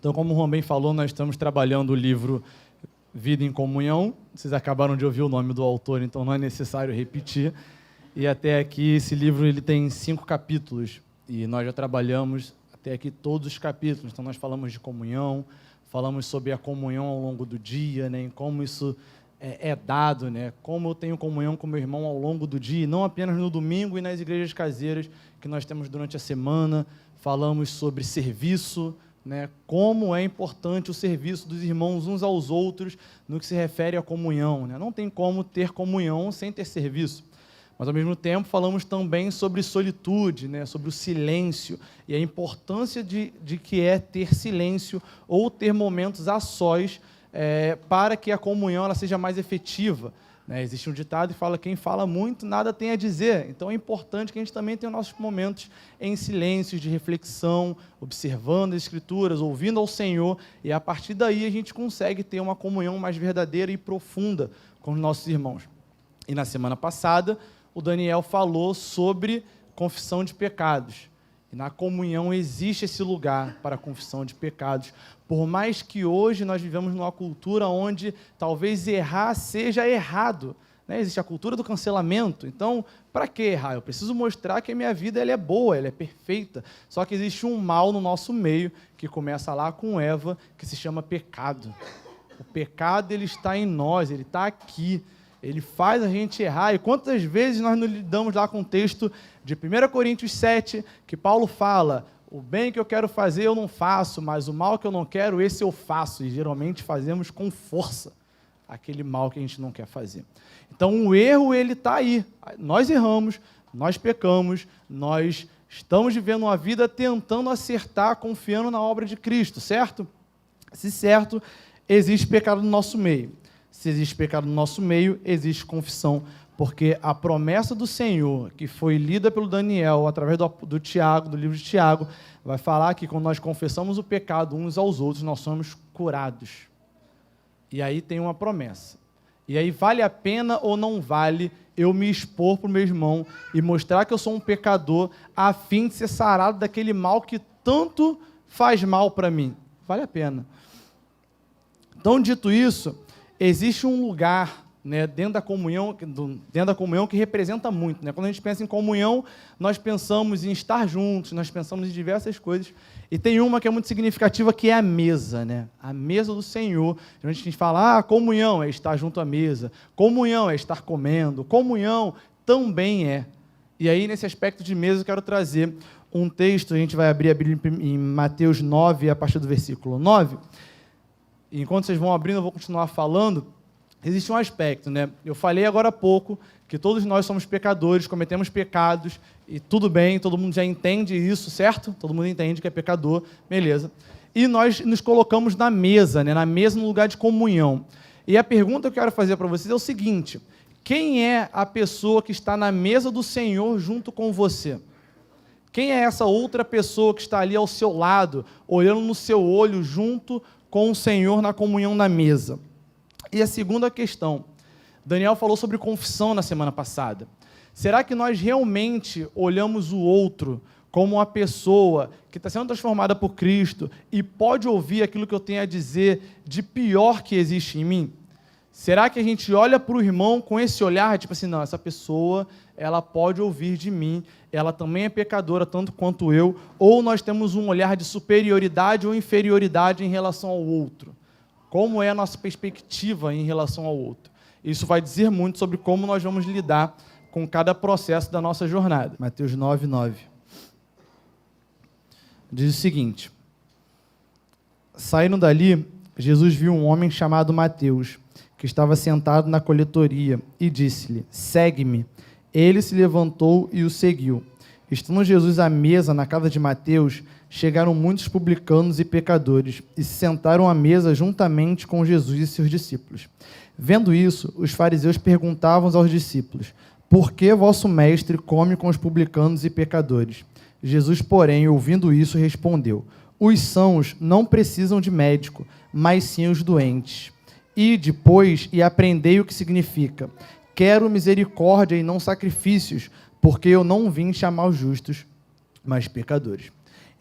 Então, como o Juan bem falou, nós estamos trabalhando o livro Vida em Comunhão. Vocês acabaram de ouvir o nome do autor, então não é necessário repetir. E até aqui, esse livro ele tem 5 capítulos. E nós já trabalhamos até aqui todos os capítulos. Então, nós falamos de comunhão, falamos sobre a comunhão ao longo do dia, né, em como isso é dado, né, como eu tenho comunhão com meu irmão ao longo do dia, não apenas no domingo e nas igrejas caseiras que nós temos durante a semana. Falamos sobre serviço, né, como é importante o serviço dos irmãos uns aos outros no que se refere à comunhão, né? Não tem como ter comunhão sem ter serviço. Mas, ao mesmo tempo, falamos também sobre solitude, né, sobre o silêncio e a importância de que é ter silêncio ou ter momentos a sós para que a comunhão ela seja mais efetiva. Existe um ditado que fala: quem fala muito, nada tem a dizer. Então, é importante que a gente também tenha nossos momentos em silêncio, de reflexão, observando as Escrituras, ouvindo ao Senhor, e a partir daí a gente consegue ter uma comunhão mais verdadeira e profunda com os nossos irmãos. E na semana passada, o Daniel falou sobre confissão de pecados. E na comunhão existe esse lugar para a confissão de pecados. Por mais que hoje nós vivemos numa cultura onde talvez errar seja errado, né? Existe a cultura do cancelamento. Então, para que errar? Eu preciso mostrar que a minha vida ela é boa, ela é perfeita. Só que existe um mal no nosso meio, que começa lá com Eva, que se chama pecado. O pecado ele está em nós, ele está aqui. Ele faz a gente errar. E quantas vezes nós nos lidamos lá com o texto de 1 Coríntios 7, que Paulo fala: o bem que eu quero fazer eu não faço, mas o mal que eu não quero, esse eu faço. E geralmente fazemos com força aquele mal que a gente não quer fazer. Então o erro ele está aí. Nós erramos, nós pecamos, nós estamos vivendo uma vida tentando acertar, confiando na obra de Cristo, certo? Se certo, existe pecado no nosso meio. Se existe pecado no nosso meio, existe confissão, porque a promessa do Senhor, que foi lida pelo Daniel, através do Tiago, do livro de Tiago, vai falar que quando nós confessamos o pecado uns aos outros, nós somos curados. E aí tem uma promessa. E aí vale a pena ou não vale eu me expor para o meu irmão e mostrar que eu sou um pecador, a fim de ser sarado daquele mal que tanto faz mal para mim? Vale a pena. Então, dito isso, existe um lugar, né, dentro da comunhão que representa muito, né? Quando a gente pensa em comunhão, nós pensamos em estar juntos, nós pensamos em diversas coisas, e tem uma que é muito significativa, que é a mesa, né? A mesa do Senhor. A gente fala: comunhão é estar junto à mesa, comunhão é estar comendo, comunhão também é. E aí, nesse aspecto de mesa, eu quero trazer um texto. A gente vai abrir a Bíblia em Mateus 9, a partir do versículo 9. E enquanto vocês vão abrindo, eu vou continuar falando. Existe um aspecto, né? Eu falei agora há pouco que todos nós somos pecadores, cometemos pecados, e tudo bem, todo mundo já entende isso, certo? Todo mundo entende que é pecador, beleza. E nós nos colocamos na mesa, né? Na mesa no lugar de comunhão. E a pergunta que eu quero fazer para vocês é o seguinte: quem é a pessoa que está na mesa do Senhor junto com você? Quem é essa outra pessoa que está ali ao seu lado, olhando no seu olho, junto com o Senhor na comunhão na mesa? E a segunda questão, Daniel falou sobre confissão na semana passada. Será que nós realmente olhamos o outro como uma pessoa que está sendo transformada por Cristo e pode ouvir aquilo que eu tenho a dizer de pior que existe em mim? Será que a gente olha para o irmão com esse olhar, tipo assim: não, essa pessoa, ela pode ouvir de mim, ela também é pecadora tanto quanto eu, ou nós temos um olhar de superioridade ou inferioridade em relação ao outro? Como é a nossa perspectiva em relação ao outro? Isso vai dizer muito sobre como nós vamos lidar com cada processo da nossa jornada. Mateus 9, 9. Diz o seguinte: saindo dali, Jesus viu um homem chamado Mateus, que estava sentado na coletoria, e disse-lhe: segue-me. Ele se levantou e o seguiu. Estando Jesus à mesa na casa de Mateus, chegaram muitos publicanos e pecadores, e se sentaram à mesa juntamente com Jesus e seus discípulos. Vendo isso, os fariseus perguntavam aos discípulos: por que vosso mestre come com os publicanos e pecadores? Jesus, porém, ouvindo isso, respondeu: os sãos não precisam de médico, mas sim os doentes. E depois, e aprendei o que significa: quero misericórdia e não sacrifícios, porque eu não vim chamar os justos, mas pecadores.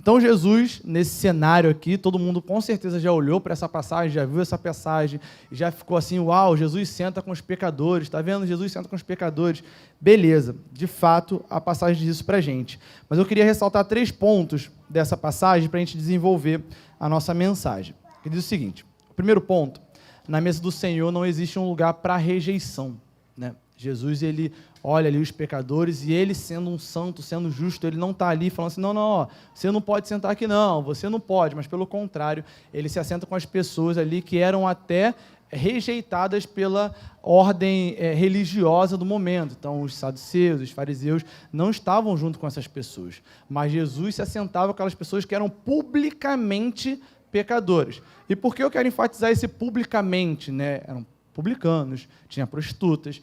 Então, Jesus, nesse cenário aqui, todo mundo com certeza já olhou para essa passagem, já viu essa passagem, já ficou assim, uau, Jesus senta com os pecadores, está vendo? Jesus senta com os pecadores. Beleza, de fato, a passagem diz isso para a gente. Mas eu queria ressaltar 3 pontos dessa passagem para a gente desenvolver a nossa mensagem. Que diz o seguinte, o primeiro ponto, na mesa do Senhor não existe um lugar para rejeição, né? Jesus, ele olha ali os pecadores e ele, sendo um santo, sendo justo, ele não está ali falando assim, não, ó, você não pode sentar aqui não, você não pode, mas pelo contrário, ele se assenta com as pessoas ali que eram até rejeitadas pela ordem religiosa do momento. Então, os saduceus, os fariseus não estavam junto com essas pessoas, mas Jesus se assentava com aquelas pessoas que eram publicamente pecadores. E por que eu quero enfatizar esse publicamente, né? Eram publicanos, tinha prostitutas.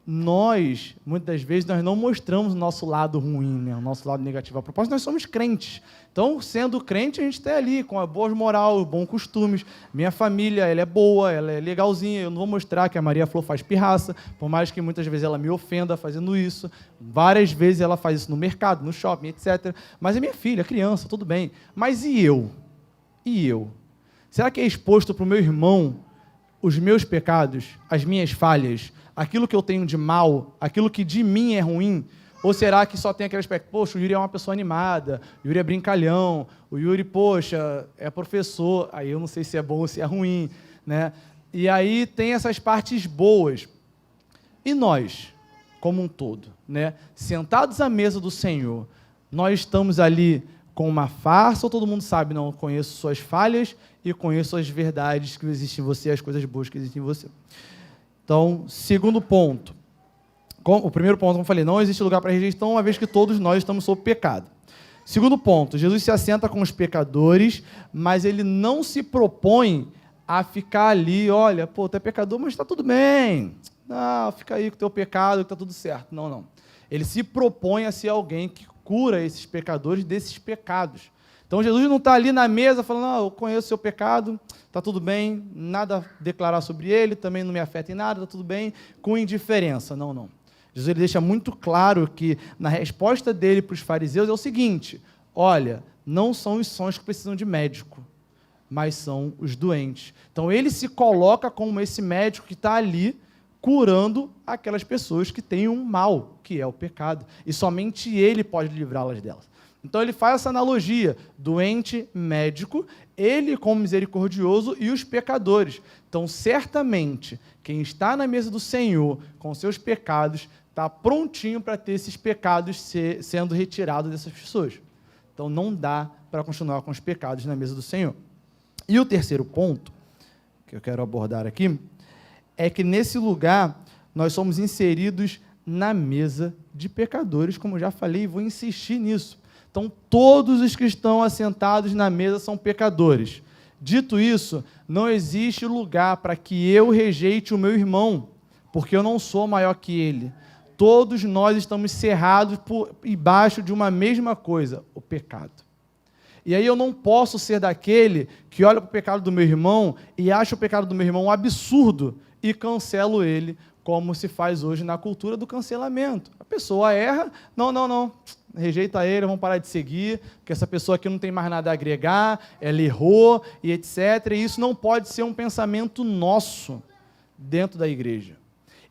Nós, muitas vezes, nós não mostramos o nosso lado ruim, né? O nosso lado negativo. A propósito, nós somos crentes. Então, sendo crente, a gente está ali com a boa moral, bons costumes. Minha família, ela é boa, ela é legalzinha. Eu não vou mostrar que a Maria Flor faz pirraça, por mais que muitas vezes ela me ofenda fazendo isso. Várias vezes ela faz isso no mercado, no shopping, etc. Mas é minha filha, criança, tudo bem. Mas e eu? E eu? Será que é exposto para o meu irmão os meus pecados, as minhas falhas, aquilo que eu tenho de mal, aquilo que de mim é ruim? Ou será que só tem aquele aspecto, poxa, o Yuri é uma pessoa animada, o Yuri é brincalhão, o Yuri, poxa, é professor, aí eu não sei se é bom ou se é ruim, né? E aí tem essas partes boas. E nós, como um todo, né? Sentados à mesa do Senhor, nós estamos ali com uma farsa, ou todo mundo sabe, não, eu conheço suas falhas e conheço as verdades que existem em você, as coisas boas que existem em você. Então, segundo ponto. O primeiro ponto, como eu falei, não existe lugar para rejeição, uma vez que todos nós estamos sob pecado. Segundo ponto, Jesus se assenta com os pecadores, mas ele não se propõe a ficar ali, olha, pô, tu é pecador, mas está tudo bem. Não, fica aí com o teu pecado, que está tudo certo. Não, não. Ele se propõe a ser alguém que cura esses pecadores desses pecados. Então, Jesus não está ali na mesa falando, eu conheço o seu pecado, está tudo bem, nada a declarar sobre ele, também não me afeta em nada, está tudo bem, com indiferença. Não, não. Jesus ele deixa muito claro que, na resposta dele para os fariseus, é o seguinte, olha, não são os sãos que precisam de médico, mas são os doentes. Então, ele se coloca como esse médico que está ali, curando aquelas pessoas que têm um mal, que é o pecado. E somente ele pode livrá-las delas. Então, ele faz essa analogia, doente, médico, ele como misericordioso e os pecadores. Então, certamente, quem está na mesa do Senhor com seus pecados, está prontinho para ter esses pecados sendo retirados dessas pessoas. Então, não dá para continuar com os pecados na mesa do Senhor. E o terceiro ponto, que eu quero abordar aqui, é que nesse lugar nós somos inseridos na mesa de pecadores, como eu já falei, e vou insistir nisso. Então, todos os que estão assentados na mesa são pecadores. Dito isso, não existe lugar para que eu rejeite o meu irmão, porque eu não sou maior que ele. Todos nós estamos cerrados por embaixo de uma mesma coisa, o pecado. E aí eu não posso ser daquele que olha para o pecado do meu irmão e acha o pecado do meu irmão um absurdo e cancelo ele, como se faz hoje na cultura do cancelamento. A pessoa erra, não, rejeita ele, vamos parar de seguir, porque essa pessoa aqui não tem mais nada a agregar, ela errou, e etc. E isso não pode ser um pensamento nosso dentro da igreja.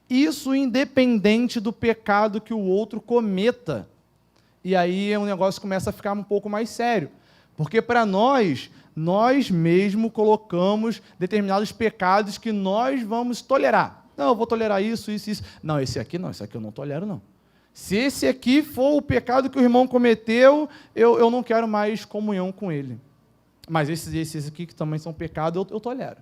Isso independente do pecado que o outro cometa. E aí o negócio começa a ficar um pouco mais sério. Porque para nós mesmos colocamos determinados pecados que nós vamos tolerar. Não, eu vou tolerar isso. Não, esse aqui eu não tolero, não. Se esse aqui for o pecado que o irmão cometeu, eu não quero mais comunhão com ele. Mas esses aqui que também são pecados, eu tolero.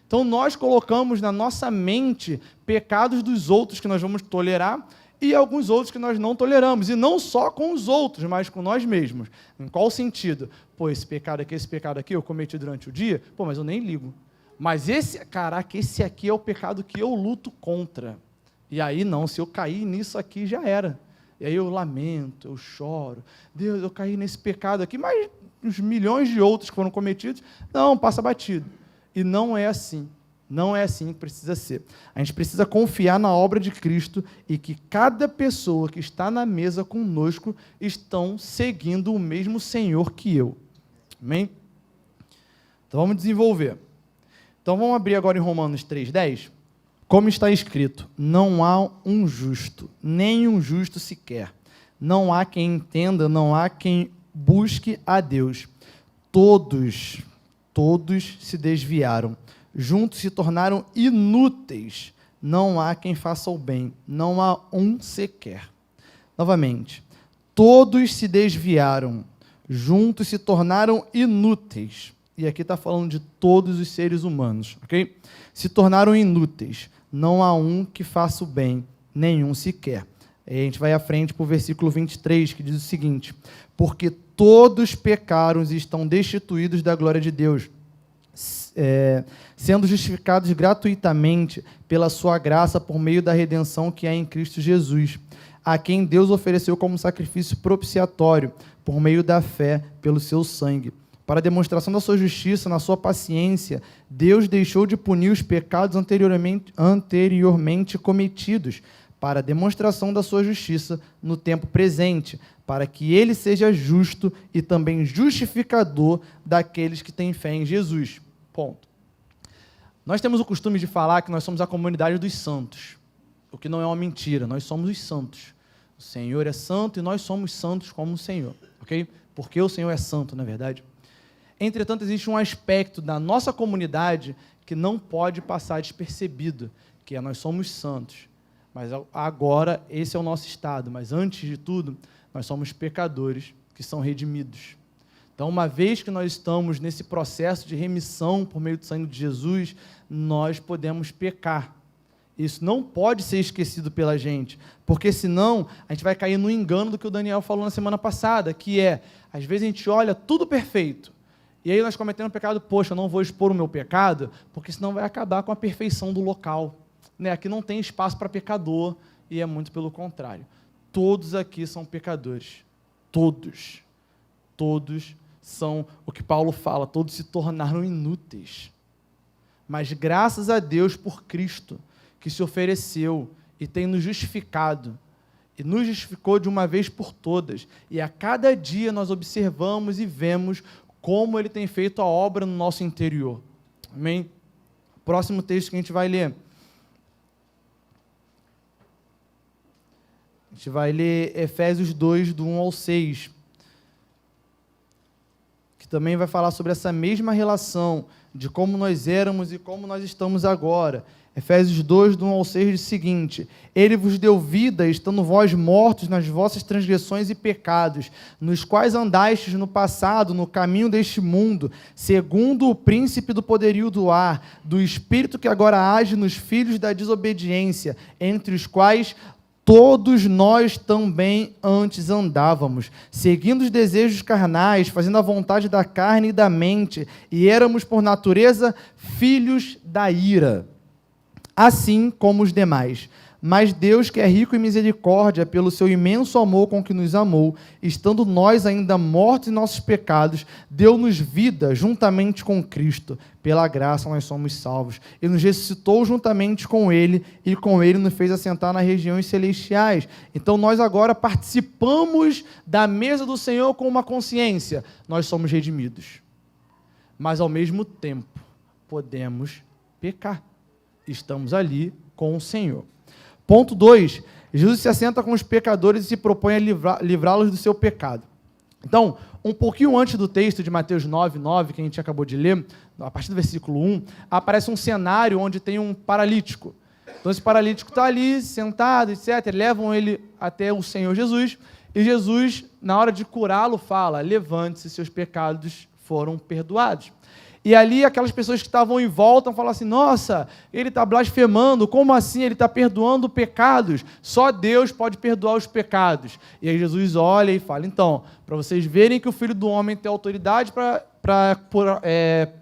Então, nós colocamos na nossa mente pecados dos outros que nós vamos tolerar e alguns outros que nós não toleramos. E não só com os outros, mas com nós mesmos. Em qual sentido? Pô, esse pecado aqui eu cometi durante o dia, mas eu nem ligo. Mas esse aqui é o pecado que eu luto contra. E aí não, se eu cair nisso aqui, já era. E aí eu lamento, eu choro. Deus, eu caí nesse pecado aqui, mas os milhões de outros que foram cometidos, não, passa batido. E não é assim. Não é assim que precisa ser. A gente precisa confiar na obra de Cristo e que cada pessoa que está na mesa conosco estão seguindo o mesmo Senhor que eu. Amém? Então vamos desenvolver. Então vamos abrir agora em Romanos 3,10. Como está escrito, não há um justo, nem um justo sequer. Não há quem entenda, não há quem busque a Deus. Todos se desviaram. Juntos se tornaram inúteis. Não há quem faça o bem. Não há um sequer. Novamente. Todos se desviaram. Juntos se tornaram inúteis. E aqui está falando de todos os seres humanos, ok? Se tornaram inúteis. Não há um que faça o bem, nenhum sequer. Aí a gente vai à frente para o versículo 23, que diz o seguinte: porque todos pecaram e estão destituídos da glória de Deus, sendo justificados gratuitamente pela sua graça por meio da redenção que há em Cristo Jesus, a quem Deus ofereceu como sacrifício propiciatório, por meio da fé, pelo seu sangue. Para a demonstração da sua justiça, na sua paciência, Deus deixou de punir os pecados anteriormente cometidos, para a demonstração da sua justiça no tempo presente, para que ele seja justo e também justificador daqueles que têm fé em Jesus. Ponto. Nós temos o costume de falar que nós somos a comunidade dos santos, o que não é uma mentira, nós somos os santos. O Senhor é santo e nós somos santos como o Senhor, ok? Porque o Senhor é santo, na verdade. Entretanto, existe um aspecto da nossa comunidade que não pode passar despercebido, que é nós somos santos. Mas agora, esse é o nosso estado. Mas antes de tudo, nós somos pecadores que são redimidos. Então, uma vez que nós estamos nesse processo de remissão por meio do sangue de Jesus, nós podemos pecar. Isso não pode ser esquecido pela gente, porque senão a gente vai cair no engano do que o Daniel falou na semana passada, que é, às vezes a gente olha tudo perfeito, e aí nós cometemos um pecado, poxa, eu não vou expor o meu pecado, porque senão vai acabar com a perfeição do local. Né? Aqui não tem espaço para pecador, e é muito pelo contrário. Todos aqui são pecadores. Todos. Todos são o que Paulo fala, todos se tornaram inúteis. Mas graças a Deus por Cristo, que se ofereceu e tem nos justificado, e nos justificou de uma vez por todas. E a cada dia nós observamos e vemos como Ele tem feito a obra no nosso interior. Amém? Próximo texto que a gente vai ler. A gente vai ler Efésios 2, do 1 ao 6, que também vai falar sobre essa mesma relação de como nós éramos e como nós estamos agora. Efésios 2, do 1 ao 6, diz o seguinte: Ele vos deu vida, estando vós mortos nas vossas transgressões e pecados, nos quais andastes no passado, no caminho deste mundo, segundo o príncipe do poderio do ar, do espírito que agora age nos filhos da desobediência, entre os quais todos nós também antes andávamos, seguindo os desejos carnais, fazendo a vontade da carne e da mente, e éramos por natureza filhos da ira, assim como os demais. Mas Deus, que é rico em misericórdia, pelo seu imenso amor com que nos amou, estando nós ainda mortos em nossos pecados, deu-nos vida juntamente com Cristo. Pela graça nós somos salvos. E nos ressuscitou juntamente com Ele, e com Ele nos fez assentar nas regiões celestiais. Então nós agora participamos da mesa do Senhor com uma consciência. Nós somos redimidos. Mas ao mesmo tempo podemos pecar. Estamos ali com o Senhor. Ponto 2, Jesus se assenta com os pecadores e se propõe a livrá-los do seu pecado. Então, um pouquinho antes do texto de Mateus 9:9, que a gente acabou de ler, a partir do versículo 1, aparece um cenário onde tem um paralítico. Então, esse paralítico está ali, sentado, etc. Levam ele até o Senhor Jesus, e Jesus, na hora de curá-lo, fala: levante-se, seus pecados foram perdoados. E ali aquelas pessoas que estavam em volta falam assim: nossa, ele está blasfemando, como assim? Ele está perdoando pecados, só Deus pode perdoar os pecados. E aí Jesus olha e fala: então, para vocês verem que o Filho do Homem tem autoridade para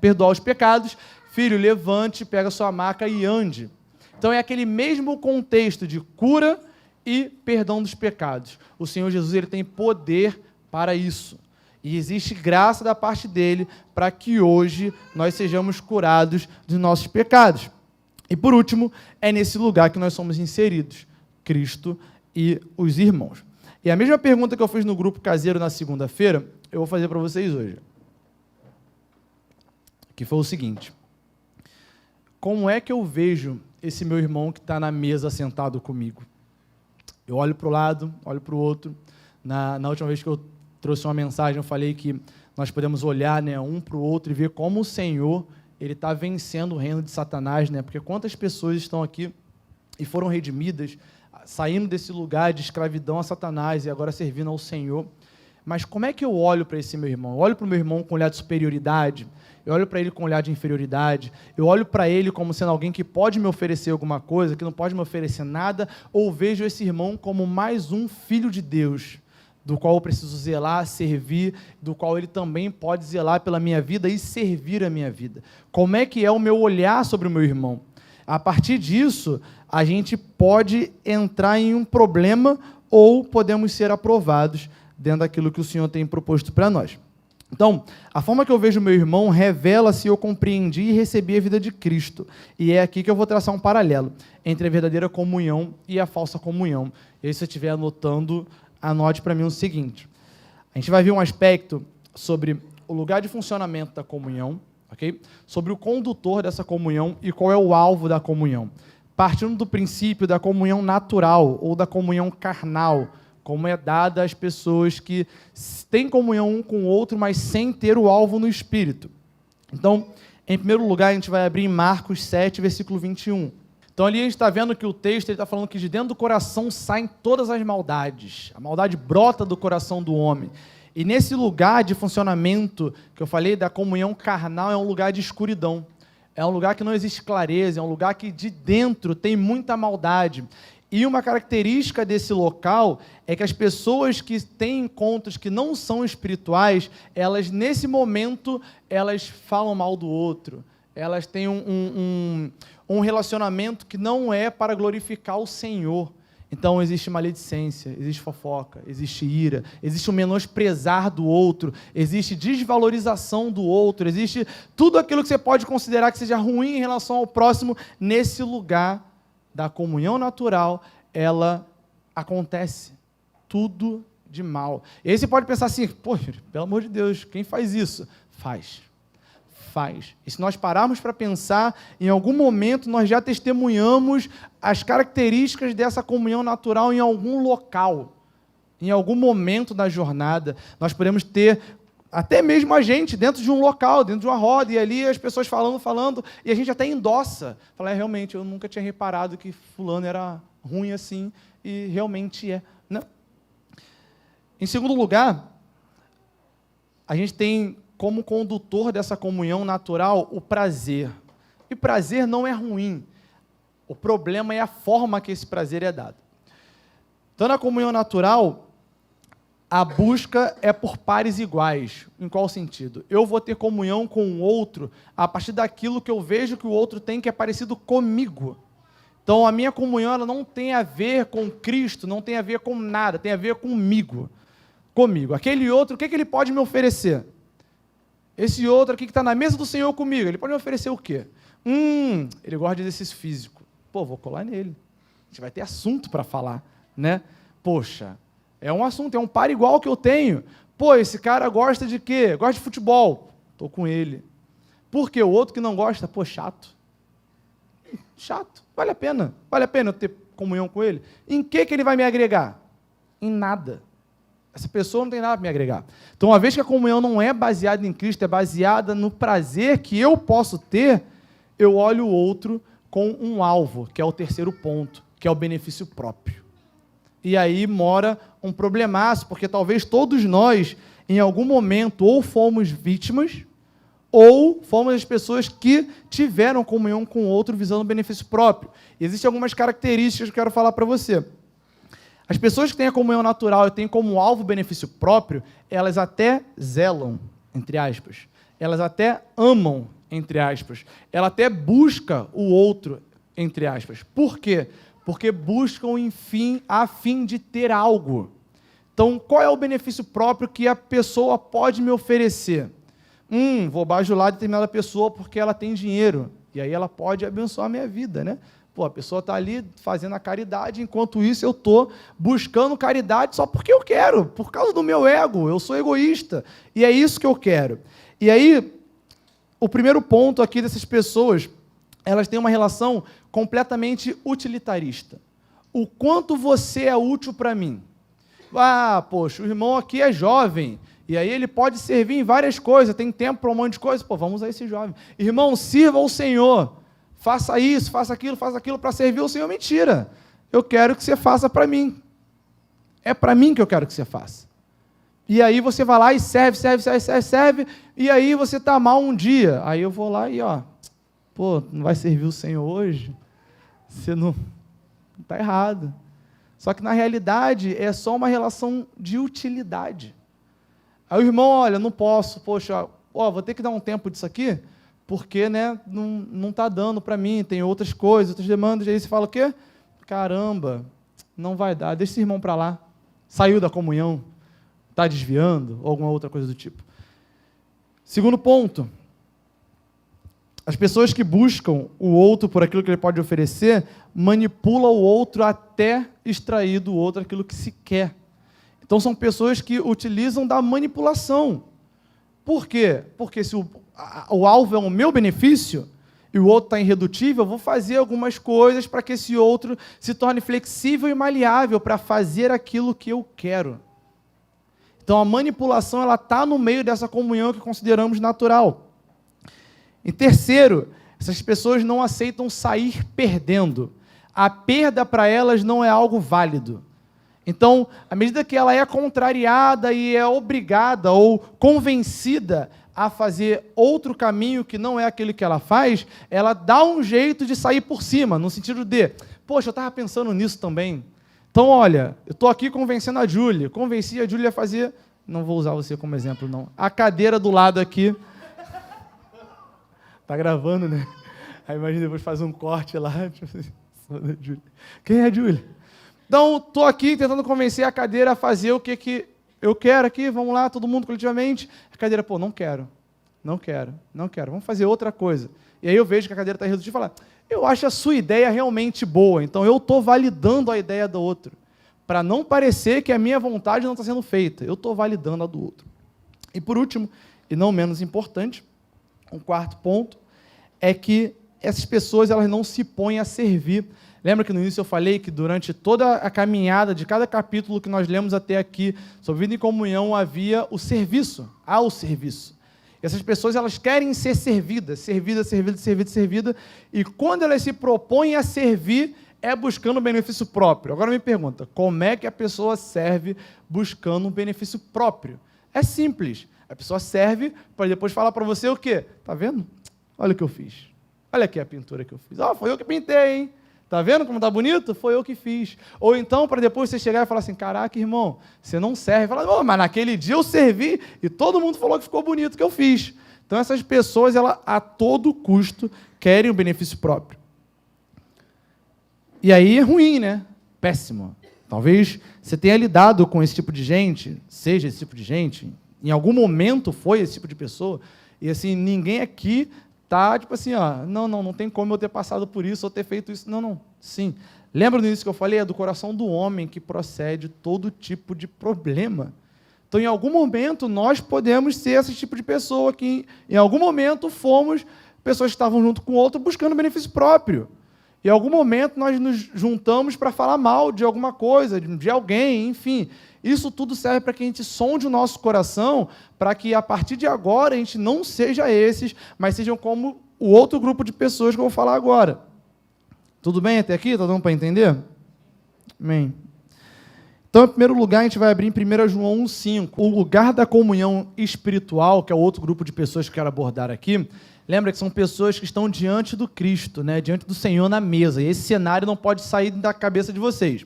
perdoar os pecados, filho, levante, pega sua maca e ande. Então é aquele mesmo contexto de cura e perdão dos pecados. O Senhor Jesus, ele tem poder para isso. E existe graça da parte dele para que hoje nós sejamos curados dos nossos pecados. E, por último, é nesse lugar que nós somos inseridos, Cristo e os irmãos. E a mesma pergunta que eu fiz no grupo caseiro na segunda-feira, eu vou fazer para vocês hoje. Que foi o seguinte: como é que eu vejo esse meu irmão que está na mesa sentado comigo? Eu olho para o lado, olho para o outro. Na última vez que eu trouxe uma mensagem, eu falei que nós podemos olhar, né, um para o outro e ver como o Senhor ele está vencendo o reino de Satanás, né? Porque quantas pessoas estão aqui e foram redimidas, saindo desse lugar de escravidão a Satanás e agora servindo ao Senhor. Mas como é que eu olho para esse meu irmão? Eu olho para o meu irmão com olhar de superioridade, eu olho para ele com olhar de inferioridade, eu olho para ele como sendo alguém que pode me oferecer alguma coisa, que não pode me oferecer nada, ou vejo esse irmão como mais um filho de Deus, do qual eu preciso zelar, servir, do qual ele também pode zelar pela minha vida e servir a minha vida. Como é que é o meu olhar sobre o meu irmão? A partir disso, a gente pode entrar em um problema ou podemos ser aprovados dentro daquilo que o Senhor tem proposto para nós. Então, a forma que eu vejo o meu irmão revela se eu compreendi e recebi a vida de Cristo. E é aqui que eu vou traçar um paralelo entre a verdadeira comunhão e a falsa comunhão. E aí, se você estiver anotando, anote para mim o seguinte: a gente vai ver um aspecto sobre o lugar de funcionamento da comunhão, ok? Sobre o condutor dessa comunhão e qual é o alvo da comunhão. Partindo do princípio da comunhão natural ou da comunhão carnal, como é dada às pessoas que têm comunhão um com o outro, mas sem ter o alvo no Espírito. Então, em primeiro lugar, a gente vai abrir em Marcos 7, versículo 21. Então, ali a gente está vendo que o texto está falando que de dentro do coração saem todas as maldades. A maldade brota do coração do homem. E nesse lugar de funcionamento que eu falei da comunhão carnal, é um lugar de escuridão. É um lugar que não existe clareza, é um lugar que de dentro tem muita maldade. E uma característica desse local é que as pessoas que têm encontros que não são espirituais, elas, nesse momento, elas falam mal do outro. Elas têm um relacionamento que não é para glorificar o Senhor. Então, existe maledicência, existe fofoca, existe ira, existe o menosprezar do outro, existe desvalorização do outro, existe tudo aquilo que você pode considerar que seja ruim em relação ao próximo. Nesse lugar da comunhão natural, ela acontece tudo de mal. E aí você pode pensar assim: pô, pelo amor de Deus, quem faz isso? Faz. E se nós pararmos para pensar, em algum momento nós já testemunhamos as características dessa comunhão natural em algum local, em algum momento da jornada. Nós podemos ter até mesmo a gente dentro de um local, dentro de uma roda, e ali as pessoas falando, e a gente até endossa. Fala, realmente, eu nunca tinha reparado que fulano era ruim assim, e realmente é. Não. Em segundo lugar, a gente tem como condutor dessa comunhão natural o prazer. E prazer não é ruim. O problema é a forma que esse prazer é dado. Então, na comunhão natural, a busca é por pares iguais. Em qual sentido? Eu vou ter comunhão com o outro a partir daquilo que eu vejo que o outro tem que é parecido comigo. Então, a minha comunhão ela não tem a ver com Cristo, não tem a ver com nada, tem a ver comigo. Aquele outro, o que ele pode me oferecer? Esse outro aqui que está na mesa do Senhor comigo, ele pode me oferecer o quê? Ele gosta de exercício físico. Pô, vou colar nele. A gente vai ter assunto para falar, né? Poxa, é um assunto, é um par igual que eu tenho. Pô, esse cara gosta de quê? Gosta de futebol. Estou com ele. Por quê? O outro que não gosta? Pô, chato. Chato. Vale a pena eu ter comunhão com ele? Em que ele vai me agregar? Em nada. Essa pessoa não tem nada para me agregar. Então, uma vez que a comunhão não é baseada em Cristo, é baseada no prazer que eu posso ter, eu olho o outro com um alvo, que é o terceiro ponto, que é o benefício próprio. E aí mora um problemaço, porque talvez todos nós, em algum momento, ou fomos vítimas, ou fomos as pessoas que tiveram comunhão com o outro visando o benefício próprio. E existem algumas características que eu quero falar para você. As pessoas que têm a comunhão natural e têm como alvo o benefício próprio, elas até zelam, entre aspas. Elas até amam, entre aspas. Ela até busca o outro, entre aspas. Por quê? Porque buscam, enfim, a fim de ter algo. Então, qual é o benefício próprio que a pessoa pode me oferecer? Vou bajular determinada pessoa porque ela tem dinheiro. E E aí ela pode abençoar a minha vida, né? Pô, a pessoa está ali fazendo a caridade, enquanto isso eu estou buscando caridade só porque eu quero, por causa do meu ego, eu sou egoísta, e é isso que eu quero. E aí, o primeiro ponto aqui dessas pessoas, elas têm uma relação completamente utilitarista. O quanto você é útil para mim? Ah, poxa, o irmão aqui é jovem, e aí ele pode servir em várias coisas, tem tempo para um monte de coisa, pô, vamos usar esse jovem. Irmão, sirva ao Senhor, faça isso, faça aquilo para servir ao Senhor. Mentira, eu quero que você faça para mim. É para mim que eu quero que você faça. E aí você vai lá e serve, e aí você está mal um dia. Aí eu vou lá e, pô, não vai servir o Senhor hoje? Você não está errado. Só que, na realidade, é só uma relação de utilidade. Aí o irmão, olha, não posso, poxa, vou ter que dar um tempo disso aqui, porque, né, não está dando para mim, tem outras coisas, outras demandas. E aí você fala o quê? Caramba, não vai dar, deixa esse irmão para lá. Saiu da comunhão, está desviando, ou alguma outra coisa do tipo. Segundo ponto, as pessoas que buscam o outro por aquilo que ele pode oferecer, manipulam o outro até extrair do outro aquilo que se quer. Então, são pessoas que utilizam da manipulação. Por quê? Porque se o alvo é o meu benefício e o outro está irredutível, eu vou fazer algumas coisas para que esse outro se torne flexível e maleável para fazer aquilo que eu quero. Então, a manipulação está no meio dessa comunhão que consideramos natural. Em terceiro, essas pessoas não aceitam sair perdendo. A perda para elas não é algo válido. Então, à medida que ela é contrariada e é obrigada ou convencida a fazer outro caminho que não é aquele que ela faz, ela dá um jeito de sair por cima, no sentido de, poxa, eu estava pensando nisso também. Então, olha, eu estou aqui convencendo a Júlia, convenci a Júlia a fazer, não vou usar você como exemplo, não, a cadeira do lado aqui. Tá gravando, né? Aí imagina depois fazer um corte lá. Quem é a Júlia? Então, estou aqui tentando convencer a cadeira a fazer o que eu quero aqui, vamos lá, todo mundo coletivamente. A cadeira, pô, não quero, vamos fazer outra coisa. E aí eu vejo que a cadeira está irredutível e fala, eu acho a sua ideia realmente boa, então eu estou validando a ideia do outro, para não parecer que a minha vontade não está sendo feita, eu estou validando a do outro. E por último, e não menos importante, um quarto ponto, é que essas pessoas elas não se põem a servir. Lembra que no início eu falei que durante toda a caminhada de cada capítulo que nós lemos até aqui, sobre vida em comunhão, havia o serviço, há o serviço. E essas pessoas elas querem ser servidas, e quando elas se propõem a servir, é buscando um benefício próprio. Agora me pergunta, como é que a pessoa serve buscando um benefício próprio? É simples. A pessoa serve para depois falar para você o quê? Tá vendo? Olha o que eu fiz. Olha aqui a pintura que eu fiz. Foi eu que pintei, hein? Tá vendo como tá bonito? Foi eu que fiz. Ou então, para depois você chegar e falar assim, caraca, irmão, você não serve. Fala, mas naquele dia eu servi e todo mundo falou que ficou bonito que eu fiz. Então, essas pessoas, elas, a todo custo, querem o benefício próprio. E aí é ruim, né? Péssimo. Talvez você tenha lidado com esse tipo de gente, seja esse tipo de gente, em algum momento foi esse tipo de pessoa, e assim, ninguém aqui tá tipo assim, não tem como eu ter passado por isso ou ter feito isso. Não, sim. Lembra do início que eu falei? É do coração do homem que procede todo tipo de problema. Então, em algum momento, nós podemos ser esse tipo de pessoa que, em algum momento, fomos pessoas que estavam junto com o outro buscando benefício próprio. Em algum momento, nós nos juntamos para falar mal de alguma coisa, de alguém, enfim. Isso tudo serve para que a gente sonde o nosso coração, para que, a partir de agora, a gente não seja esses, mas sejam como o outro grupo de pessoas que eu vou falar agora. Tudo bem até aqui? Está dando para entender? Amém. Então, em primeiro lugar, a gente vai abrir em 1 João 1,5. O lugar da comunhão espiritual, que é o outro grupo de pessoas que eu quero abordar aqui, lembra que são pessoas que estão diante do Cristo, né? Diante do Senhor na mesa. E esse cenário não pode sair da cabeça de vocês.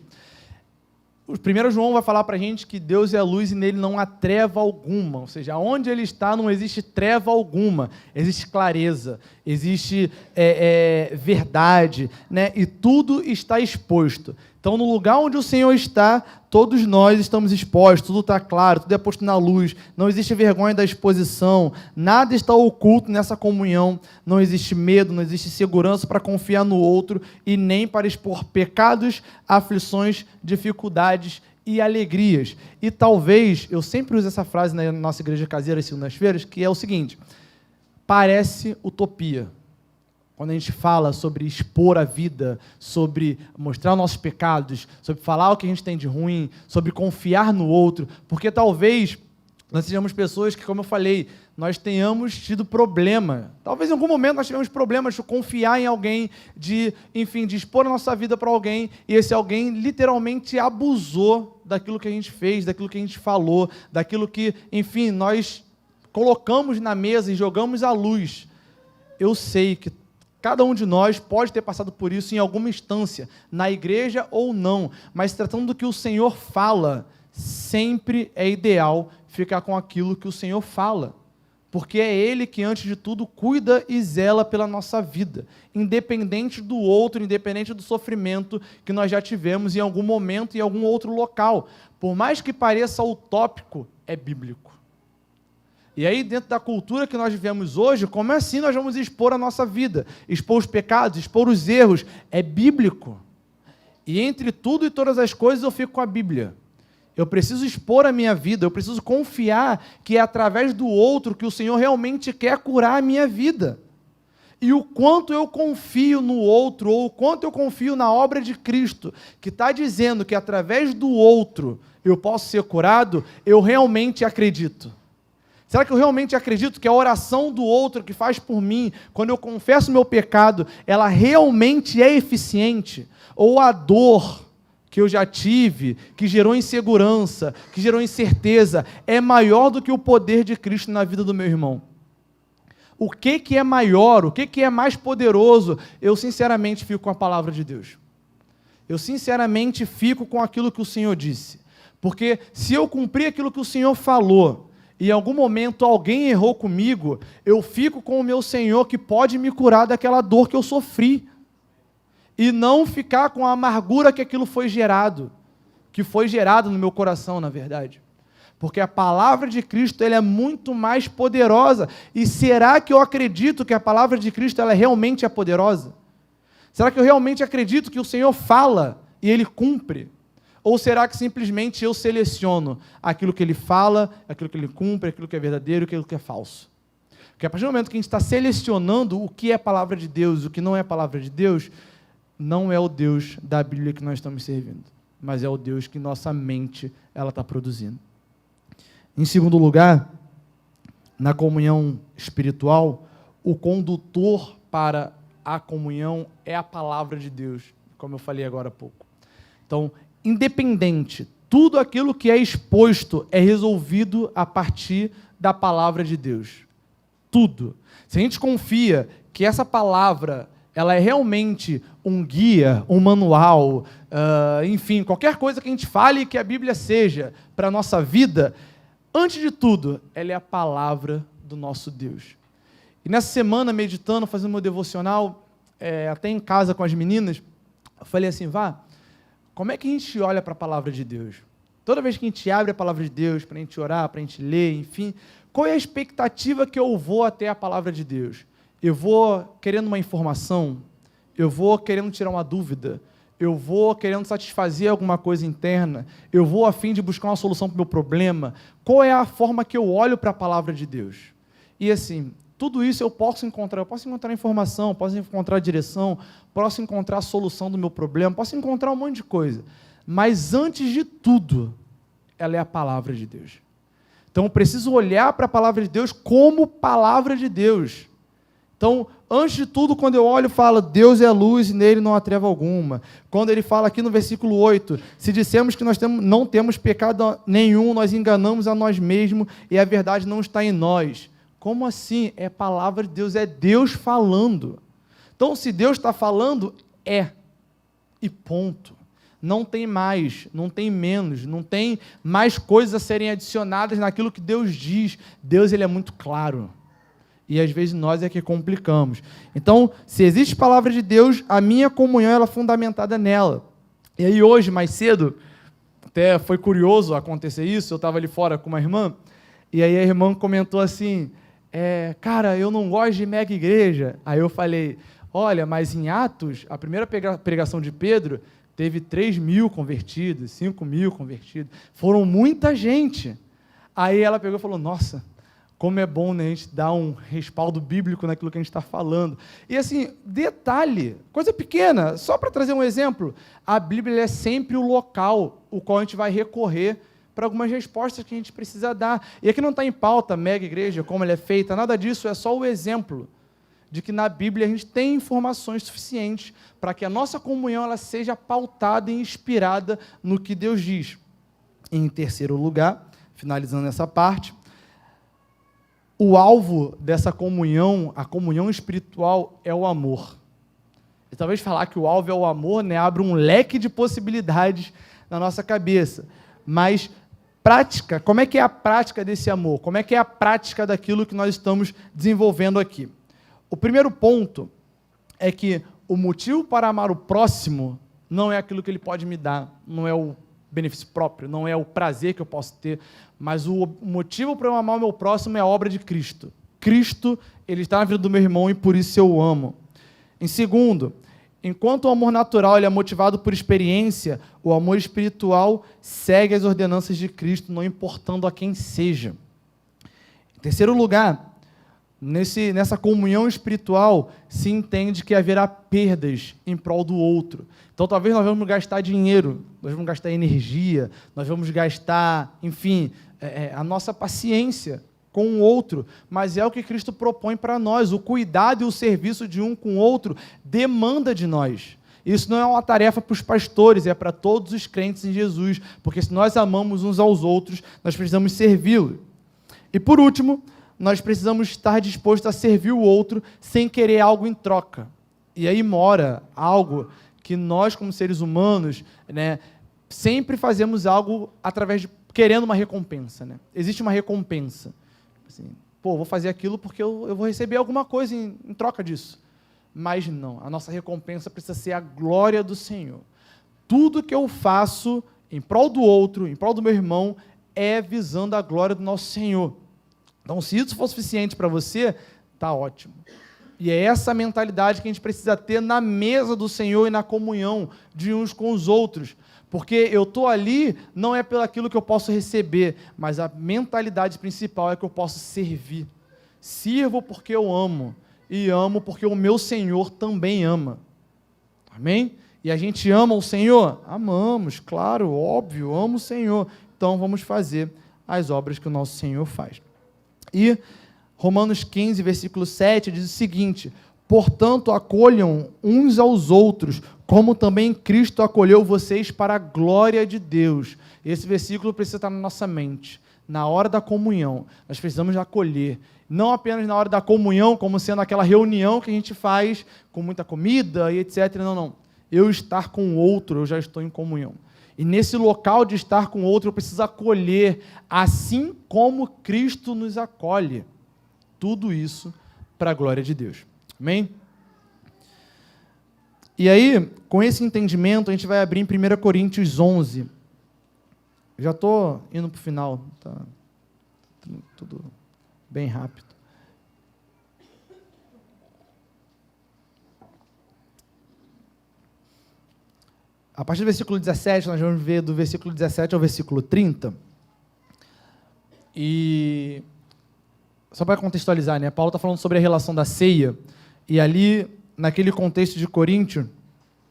O 1 João vai falar para a gente que Deus é a luz e nele não há treva alguma. Ou seja, onde ele está não existe treva alguma. Existe clareza, existe verdade, né? E tudo está exposto. Então, no lugar onde o Senhor está, todos nós estamos expostos, tudo está claro, tudo é posto na luz, não existe vergonha da exposição, nada está oculto nessa comunhão, não existe medo, não existe segurança para confiar no outro e nem para expor pecados, aflições, dificuldades e alegrias. E talvez, eu sempre uso essa frase na nossa igreja caseira às segundas-feiras, que é o seguinte: parece utopia. Quando a gente fala sobre expor a vida, sobre mostrar nossos pecados, sobre falar o que a gente tem de ruim, sobre confiar no outro, porque talvez nós sejamos pessoas que, como eu falei, nós tenhamos tido problema. Talvez em algum momento nós tivemos problemas de confiar em alguém, de expor a nossa vida para alguém, e esse alguém literalmente abusou daquilo que a gente fez, daquilo que a gente falou, daquilo que, nós colocamos na mesa e jogamos à luz. Eu sei que cada um de nós pode ter passado por isso em alguma instância, na igreja ou não, mas tratando do que o Senhor fala, sempre é ideal ficar com aquilo que o Senhor fala, porque é Ele que, antes de tudo, cuida e zela pela nossa vida, independente do outro, independente do sofrimento que nós já tivemos em algum momento, em algum outro local. Por mais que pareça utópico, é bíblico. E aí, dentro da cultura que nós vivemos hoje, como é assim nós vamos expor a nossa vida? Expor os pecados, expor os erros. É bíblico. E entre tudo e todas as coisas eu fico com a Bíblia. Eu preciso expor a minha vida, eu preciso confiar que é através do outro que o Senhor realmente quer curar a minha vida. E o quanto eu confio no outro, ou o quanto eu confio na obra de Cristo, que está dizendo que através do outro eu posso ser curado, eu realmente acredito. Será que eu realmente acredito que a oração do outro que faz por mim, quando eu confesso meu pecado, ela realmente é eficiente? Ou a dor que eu já tive, que gerou insegurança, que gerou incerteza, é maior do que o poder de Cristo na vida do meu irmão? O que é maior? O que é mais poderoso? Eu sinceramente fico com a palavra de Deus. Eu sinceramente fico com aquilo que o Senhor disse. Porque se eu cumprir aquilo que o Senhor falou, e em algum momento alguém errou comigo, eu fico com o meu Senhor que pode me curar daquela dor que eu sofri. E não ficar com a amargura que aquilo foi gerado no meu coração, na verdade. Porque a palavra de Cristo ela é muito mais poderosa. E será que eu acredito que a palavra de Cristo ela realmente é poderosa? Será que eu realmente acredito que o Senhor fala e Ele cumpre? Ou será que simplesmente eu seleciono aquilo que Ele fala, aquilo que Ele cumpre, aquilo que é verdadeiro, aquilo que é falso? Porque a partir do momento que a gente está selecionando o que é palavra de Deus e o que não é palavra de Deus, não é o Deus da Bíblia que nós estamos servindo, mas é o Deus que nossa mente está produzindo. Em segundo lugar, na comunhão espiritual, o condutor para a comunhão é a palavra de Deus, como eu falei agora há pouco. Então, independente, tudo aquilo que é exposto é resolvido a partir da palavra de Deus. Tudo. Se a gente confia que essa palavra ela é realmente um guia, um manual, qualquer coisa que a gente fale que a Bíblia seja para a nossa vida, antes de tudo, ela é a palavra do nosso Deus. E nessa semana, meditando, fazendo meu devocional, até em casa com as meninas, eu falei assim, como é que a gente olha para a palavra de Deus? Toda vez que a gente abre a palavra de Deus, para a gente orar, para a gente ler, qual é a expectativa que eu vou até a palavra de Deus? Eu vou querendo uma informação? Eu vou querendo tirar uma dúvida? Eu vou querendo satisfazer alguma coisa interna? Eu vou a fim de buscar uma solução para o meu problema? Qual é a forma que eu olho para a palavra de Deus? E assim, tudo isso eu posso encontrar informação, posso encontrar direção, posso encontrar a solução do meu problema, posso encontrar um monte de coisa. Mas antes de tudo, ela é a palavra de Deus. Então eu preciso olhar para a palavra de Deus como palavra de Deus. Então, antes de tudo, quando eu olho, fala, Deus é a luz e nele não há treva alguma. Quando ele fala aqui no versículo 8, se dissemos que nós não temos pecado nenhum, nós enganamos a nós mesmos e a verdade não está em nós. Como assim? É a palavra de Deus, é Deus falando. Então, se Deus está falando, e ponto. Não tem mais, não tem menos, não tem mais coisas a serem adicionadas naquilo que Deus diz. Deus ele é muito claro. E às vezes nós é que complicamos. Então, se existe palavra de Deus, a minha comunhão ela é fundamentada nela. E aí hoje, mais cedo, até foi curioso acontecer isso, eu estava ali fora com uma irmã, e aí a irmã comentou assim, cara, eu não gosto de mega igreja. Aí eu falei, olha, mas em Atos, a primeira pregação de Pedro, teve 3.000 convertidos, 5.000 convertidos, foram muita gente. Aí ela pegou e falou, nossa, como é bom, né, a gente dar um respaldo bíblico naquilo que a gente está falando. E assim, detalhe, coisa pequena, só para trazer um exemplo, a Bíblia é sempre o local o qual a gente vai recorrer para algumas respostas que a gente precisa dar. E aqui não está em pauta mega igreja, como ela é feita, nada disso, é só o exemplo de que na Bíblia a gente tem informações suficientes para que a nossa comunhão ela seja pautada e inspirada no que Deus diz. Em terceiro lugar, finalizando essa parte, o alvo dessa comunhão, a comunhão espiritual, é o amor. E talvez falar que o alvo é o amor, né, abre um leque de possibilidades na nossa cabeça. Mas prática, como é que é a prática desse amor? Como é que é a prática daquilo que nós estamos desenvolvendo aqui? O primeiro ponto é que o motivo para amar o próximo não é aquilo que ele pode me dar, não é o benefício próprio, não é o prazer que eu posso ter, mas o motivo para eu amar o meu próximo é a obra de Cristo. Cristo, ele está na vida do meu irmão e por isso eu amo. Em segundo, enquanto o amor natural ele é motivado por experiência, o amor espiritual segue as ordenanças de Cristo, não importando a quem seja. Em terceiro lugar, nessa comunhão espiritual, se entende que haverá perdas em prol do outro. Então, talvez nós vamos gastar dinheiro, nós vamos gastar energia, nós vamos gastar, enfim, a nossa paciência com o outro, mas é o que Cristo propõe para nós. O cuidado e o serviço de um com o outro demanda de nós. Isso não é uma tarefa para os pastores, é para todos os crentes em Jesus, porque se nós amamos uns aos outros, nós precisamos servi-lo. E por último, nós precisamos estar dispostos a servir o outro sem querer algo em troca. E aí mora algo que nós, como seres humanos, né, sempre fazemos algo através de querendo uma recompensa. Né? Existe uma recompensa. Assim, vou fazer aquilo porque eu vou receber alguma coisa em troca disso. Mas não, a nossa recompensa precisa ser a glória do Senhor. Tudo que eu faço em prol do outro, em prol do meu irmão, é visando a glória do nosso Senhor. Então, se isso for suficiente para você, está ótimo. E é essa mentalidade que a gente precisa ter na mesa do Senhor e na comunhão de uns com os outros. Porque eu estou ali, não é pelo aquilo que eu posso receber, mas a mentalidade principal é que eu posso servir. Sirvo porque eu amo, e amo porque o meu Senhor também ama. Amém? E a gente ama o Senhor? Amamos, claro, óbvio, amo o Senhor. Então, vamos fazer as obras que o nosso Senhor faz. E Romanos 15, versículo 7, diz o seguinte: portanto, acolham uns aos outros, como também Cristo acolheu vocês para a glória de Deus. Esse versículo precisa estar na nossa mente. Na hora da comunhão, nós precisamos acolher. Não apenas na hora da comunhão, como sendo aquela reunião que a gente faz com muita comida e etc. Não. Eu estar com o outro, eu já estou em comunhão. E nesse local de estar com o outro, eu preciso acolher, assim como Cristo nos acolhe. Tudo isso para a glória de Deus. Amém? E aí, com esse entendimento, a gente vai abrir em 1 Coríntios 11. Já estou indo para o final. Tá tudo bem rápido. A partir do versículo 17, nós vamos ver do versículo 17 ao versículo 30. E só para contextualizar, né? Paulo está falando sobre a relação da ceia. E ali, naquele contexto de Coríntio,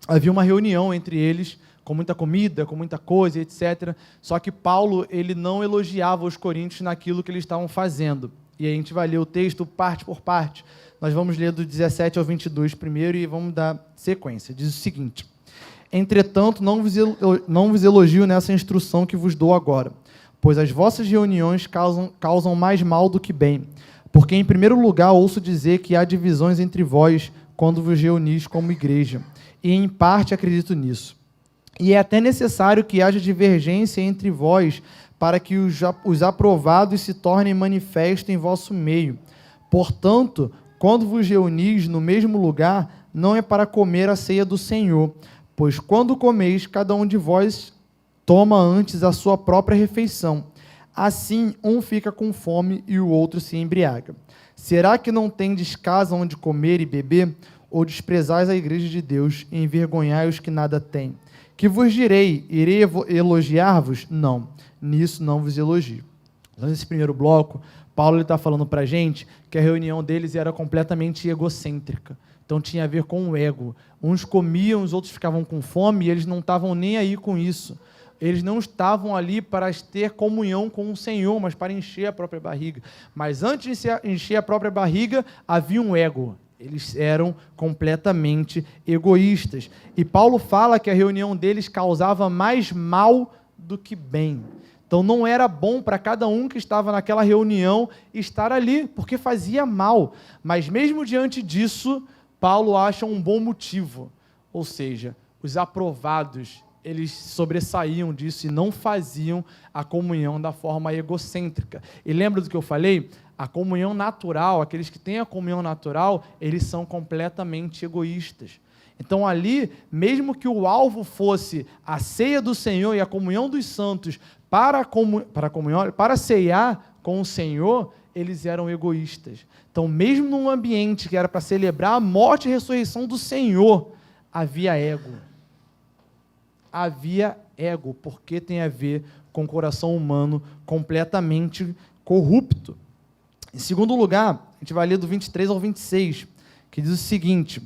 havia uma reunião entre eles, com muita comida, com muita coisa, etc. Só que Paulo, ele não elogiava os coríntios naquilo que eles estavam fazendo. E aí a gente vai ler o texto parte por parte. Nós vamos ler do 17 ao 22 primeiro e vamos dar sequência. Diz o seguinte: entretanto, não vos elogio nessa instrução que vos dou agora, pois as vossas reuniões causam mais mal do que bem. Porque, em primeiro lugar, ouço dizer que há divisões entre vós quando vos reunis como igreja, e em parte acredito nisso. E é até necessário que haja divergência entre vós, para que os aprovados se tornem manifestos em vosso meio. Portanto, quando vos reunis no mesmo lugar, não é para comer a ceia do Senhor, Pois quando comeis, cada um de vós toma antes a sua própria refeição. Assim, um fica com fome e o outro se embriaga. Será que não tendes casa onde comer e beber? Ou desprezais a igreja de Deus e envergonhai os que nada têm? Que vos direi? Irei elogiar-vos? Não, nisso não vos elogio. Então, nesse primeiro bloco, Paulo está falando para a gente que a reunião deles era completamente egocêntrica. Então tinha a ver com o ego. Uns comiam, os outros ficavam com fome e eles não estavam nem aí com isso. Eles não estavam ali para ter comunhão com o Senhor, mas para encher a própria barriga. Mas antes de encher a própria barriga, havia um ego. Eles eram completamente egoístas. E Paulo fala que a reunião deles causava mais mal do que bem. Então não era bom para cada um que estava naquela reunião estar ali, porque fazia mal. Mas mesmo diante disso, Paulo acha um bom motivo. Ou seja, os aprovados, eles sobressaíam disso e não faziam a comunhão da forma egocêntrica. E lembra do que eu falei? A comunhão natural, aqueles que têm a comunhão natural, eles são completamente egoístas. Então ali, mesmo que o alvo fosse a ceia do Senhor e a comunhão dos santos para ceiar com o Senhor, eles eram egoístas. Então, mesmo num ambiente que era para celebrar a morte e a ressurreição do Senhor, havia ego. Havia ego, porque tem a ver com o coração humano completamente corrupto. Em segundo lugar, a gente vai ler do 23 ao 26, que diz o seguinte: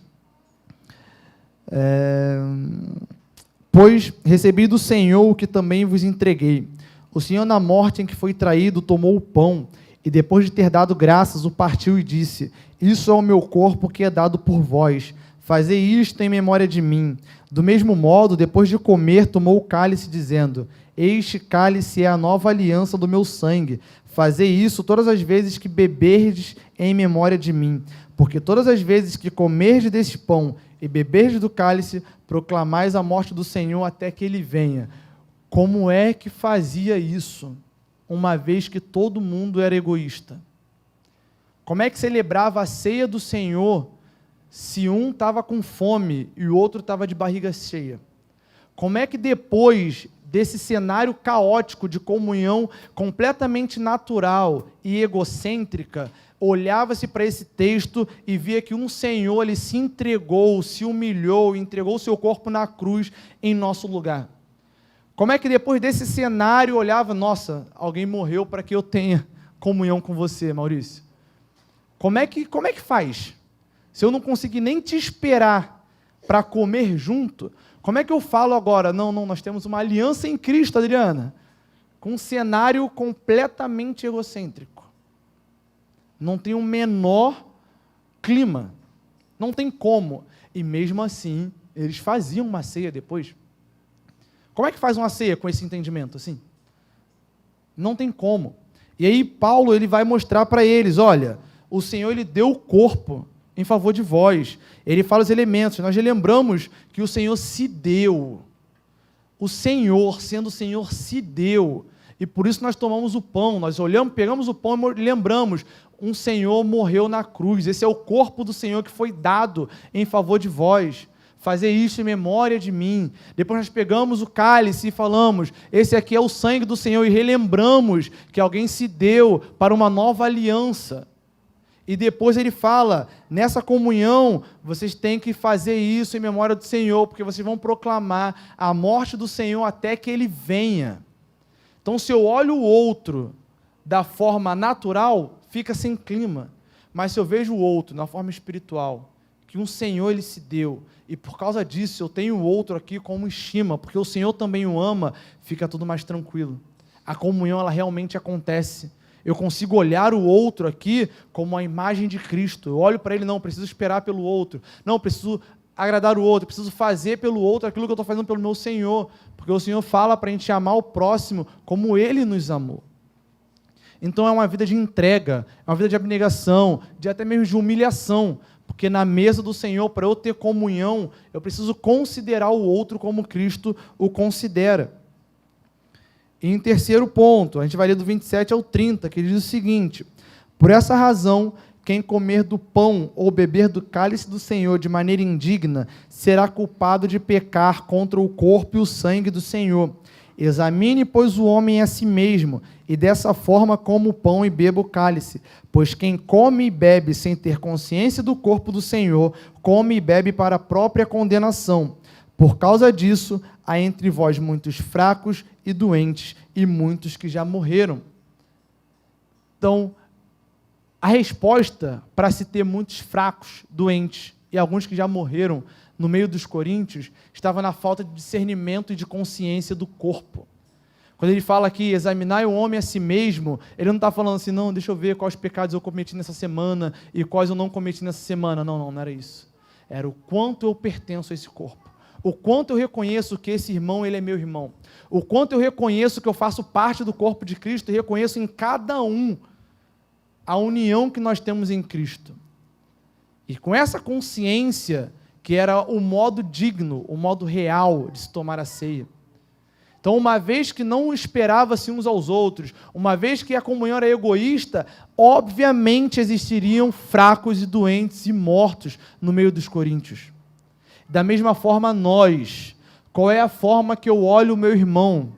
pois recebi do Senhor o que também vos entreguei. O Senhor, na morte em que foi traído, tomou o pão, e depois de ter dado graças, o partiu e disse: isso é o meu corpo que é dado por vós. Fazei isto em memória de mim. Do mesmo modo, depois de comer, tomou o cálice, dizendo: este cálice é a nova aliança do meu sangue. Fazei isso todas as vezes que beberdes em memória de mim. Porque todas as vezes que comerdes desse pão e beberdes do cálice, proclamais a morte do Senhor até que ele venha. Como é que fazia isso, uma vez que todo mundo era egoísta? Como é que celebrava a ceia do Senhor se um estava com fome e o outro estava de barriga cheia? Como é que depois desse cenário caótico de comunhão completamente natural e egocêntrica, olhava-se para esse texto e via que um Senhor ele se entregou, se humilhou, entregou o seu corpo na cruz em nosso lugar? Como é que depois desse cenário olhava: nossa, alguém morreu para que eu tenha comunhão com você, Maurício? Como é que faz? Se eu não conseguir nem te esperar para comer junto, como é que eu falo agora? Não, nós temos uma aliança em Cristo, Adriana, com um cenário completamente egocêntrico. Não tem o menor clima. Não tem como. E mesmo assim, eles faziam uma ceia depois. Como é que faz uma ceia com esse entendimento assim? Não tem como. E aí Paulo ele vai mostrar para eles: olha, o Senhor ele deu o corpo em favor de vós. Ele fala os elementos. Nós já lembramos que o Senhor se deu. O Senhor, sendo o Senhor, se deu. E por isso nós tomamos o pão. Nós olhamos, pegamos o pão e lembramos: um Senhor morreu na cruz. Esse é o corpo do Senhor que foi dado em favor de vós. Fazer isso em memória de mim. Depois nós pegamos o cálice e falamos: esse aqui é o sangue do Senhor, e relembramos que alguém se deu para uma nova aliança. E depois ele fala: nessa comunhão, vocês têm que fazer isso em memória do Senhor, porque vocês vão proclamar a morte do Senhor até que ele venha. Então, se eu olho o outro da forma natural, fica sem clima. Mas se eu vejo o outro na forma espiritual, que um Senhor ele se deu, e por causa disso eu tenho o outro aqui como estima, porque o Senhor também o ama, fica tudo mais tranquilo. A comunhão ela realmente acontece. Eu consigo olhar o outro aqui como a imagem de Cristo. Eu olho para ele: não, preciso esperar pelo outro. Não, preciso agradar o outro. Preciso fazer pelo outro aquilo que eu estou fazendo pelo meu Senhor. Porque o Senhor fala para a gente amar o próximo como Ele nos amou. Então é uma vida de entrega, é uma vida de abnegação, de até mesmo de humilhação. Porque na mesa do Senhor, para eu ter comunhão, eu preciso considerar o outro como Cristo o considera. E em terceiro ponto, a gente vai ler do 27 ao 30, que diz o seguinte: por essa razão, Quem comer do pão ou beber do cálice do Senhor de maneira indigna será culpado de pecar contra o corpo e o sangue do Senhor. Examine, pois, o homem a si mesmo, e dessa forma coma o pão e beba o cálice. Pois quem come e bebe sem ter consciência do corpo do Senhor, come e bebe para a própria condenação. Por causa disso, há entre vós muitos fracos e doentes, e muitos que já morreram. Então, a resposta para se ter muitos fracos, doentes e alguns que já morreram no meio dos coríntios, estava na falta de discernimento e de consciência do corpo. Quando ele fala aqui, examinar o homem a si mesmo, ele não está falando assim, não, deixa eu ver quais pecados eu cometi nessa semana e quais eu não cometi nessa semana. Não era isso. Era o quanto eu pertenço a esse corpo. O quanto eu reconheço que esse irmão, ele é meu irmão. O quanto eu reconheço que eu faço parte do corpo de Cristo e reconheço em cada um a união que nós temos em Cristo. E com essa consciência, que era o modo digno, o modo real de se tomar a ceia. Então, uma vez que não esperava-se uns aos outros, uma vez que a comunhão era egoísta, obviamente existiriam fracos e doentes e mortos no meio dos coríntios. Da mesma forma, nós, qual é a forma que eu olho o meu irmão?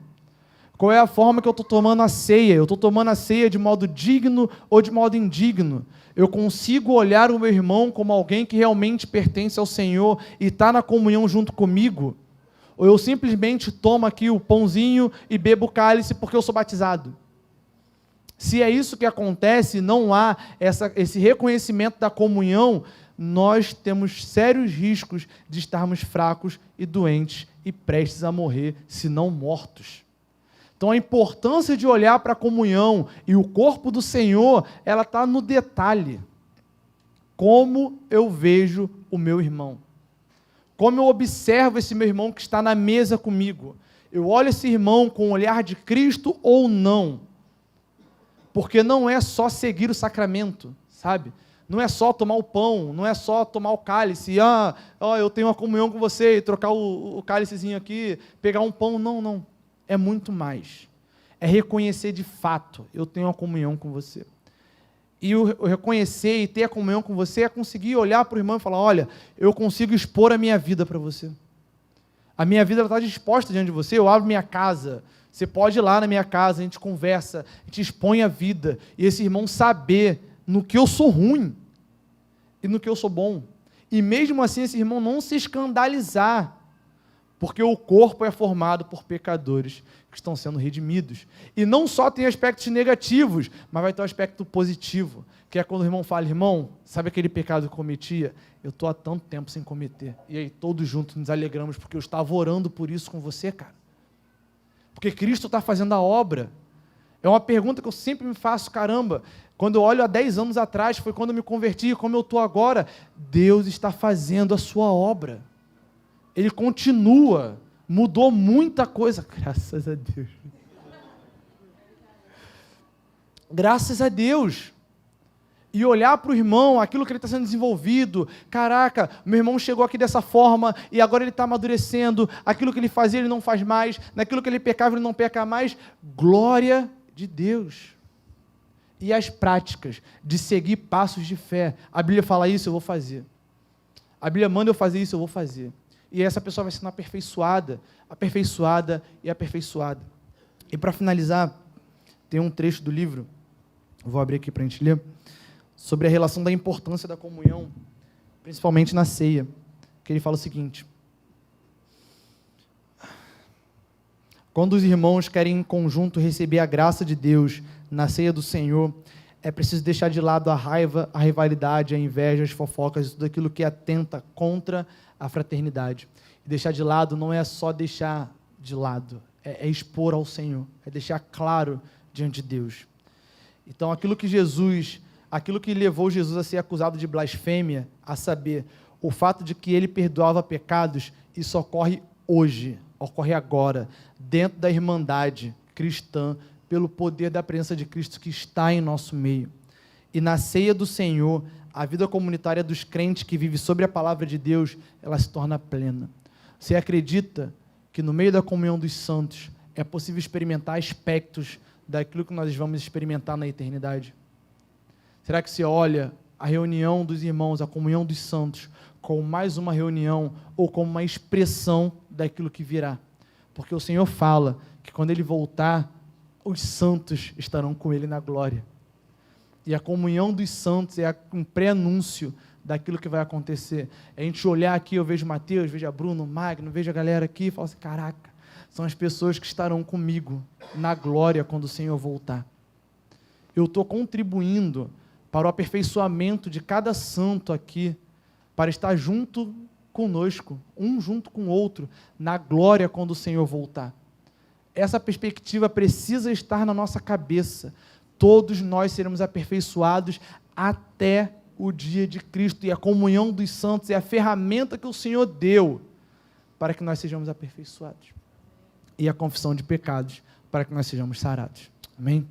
Qual é a forma que eu estou tomando a ceia? Eu estou tomando a ceia de modo digno ou de modo indigno? Eu consigo olhar o meu irmão como alguém que realmente pertence ao Senhor e está na comunhão junto comigo? Ou eu simplesmente tomo aqui o pãozinho e bebo o cálice porque eu sou batizado? Se é isso que acontece, não há esse reconhecimento da comunhão, nós temos sérios riscos de estarmos fracos e doentes e prestes a morrer, se não mortos. Então a importância de olhar para a comunhão e o corpo do Senhor, ela está no detalhe. Como eu vejo o meu irmão? Como eu observo esse meu irmão que está na mesa comigo? Eu olho esse irmão com o olhar de Cristo ou não? Porque não é só seguir o sacramento, sabe? Não é só tomar o pão, não é só tomar o cálice, eu tenho uma comunhão com você, e trocar o cálicezinho aqui, pegar um pão, não. É muito mais. É reconhecer de fato, eu tenho uma comunhão com você. E o reconhecer e ter a comunhão com você é conseguir olhar para o irmão e falar, olha, eu consigo expor a minha vida para você. A minha vida está disposta diante de você, eu abro minha casa, você pode ir lá na minha casa, a gente conversa, a gente expõe a vida, e esse irmão saber no que eu sou ruim e no que eu sou bom. E mesmo assim esse irmão não se escandalizar, porque o corpo é formado por pecadores que estão sendo redimidos. E não só tem aspectos negativos, mas vai ter um aspecto positivo, que é quando o irmão fala, irmão, sabe aquele pecado que eu cometia? Eu estou há tanto tempo sem cometer. E aí todos juntos nos alegramos, porque eu estava orando por isso com você, cara. Porque Cristo está fazendo a obra. É uma pergunta que eu sempre me faço, caramba, quando eu olho há 10 anos atrás, foi quando eu me converti, como eu estou agora, Deus está fazendo a sua obra. Ele continua, mudou muita coisa, graças a Deus. Graças a Deus. E olhar para o irmão, aquilo que ele está sendo desenvolvido, caraca, meu irmão chegou aqui dessa forma, e agora ele está amadurecendo, aquilo que ele fazia ele não faz mais, naquilo que ele pecava ele não peca mais, glória de Deus. E as práticas de seguir passos de fé, a Bíblia fala isso, eu vou fazer. A Bíblia manda eu fazer isso, eu vou fazer. E essa pessoa vai sendo aperfeiçoada, aperfeiçoada e aperfeiçoada. E para finalizar, tem um trecho do livro, vou abrir aqui para a gente ler, sobre a relação da importância da comunhão, principalmente na ceia, que ele fala o seguinte: quando os irmãos querem em conjunto receber a graça de Deus na ceia do Senhor, é preciso deixar de lado a raiva, a rivalidade, a inveja, as fofocas e tudo aquilo que atenta contra a fraternidade. E deixar de lado não é só deixar de lado, é expor ao Senhor, é deixar claro diante de Deus. Então, aquilo que levou Jesus a ser acusado de blasfêmia, a saber, o fato de que ele perdoava pecados, isso ocorre hoje, ocorre agora, dentro da irmandade cristã, pelo poder da presença de Cristo que está em nosso meio. E na ceia do Senhor, a vida comunitária dos crentes que vive sobre a palavra de Deus, ela se torna plena. Você acredita que no meio da comunhão dos santos é possível experimentar aspectos daquilo que nós vamos experimentar na eternidade? Será que você olha a reunião dos irmãos, a comunhão dos santos, como mais uma reunião ou como uma expressão daquilo que virá. Porque o Senhor fala que quando Ele voltar, os santos estarão com Ele na glória. E a comunhão dos santos é um pré-anúncio daquilo que vai acontecer. A gente olhar aqui, eu vejo Mateus, vejo a Bruno, Magno, vejo a galera aqui e falo assim, caraca, são as pessoas que estarão comigo na glória quando o Senhor voltar. Eu estou contribuindo para o aperfeiçoamento de cada santo aqui, para estar junto conosco, um junto com o outro, na glória quando o Senhor voltar. Essa perspectiva precisa estar na nossa cabeça. Todos nós seremos aperfeiçoados até o dia de Cristo, e a comunhão dos santos é a ferramenta que o Senhor deu para que nós sejamos aperfeiçoados. E a confissão de pecados para que nós sejamos sarados. Amém?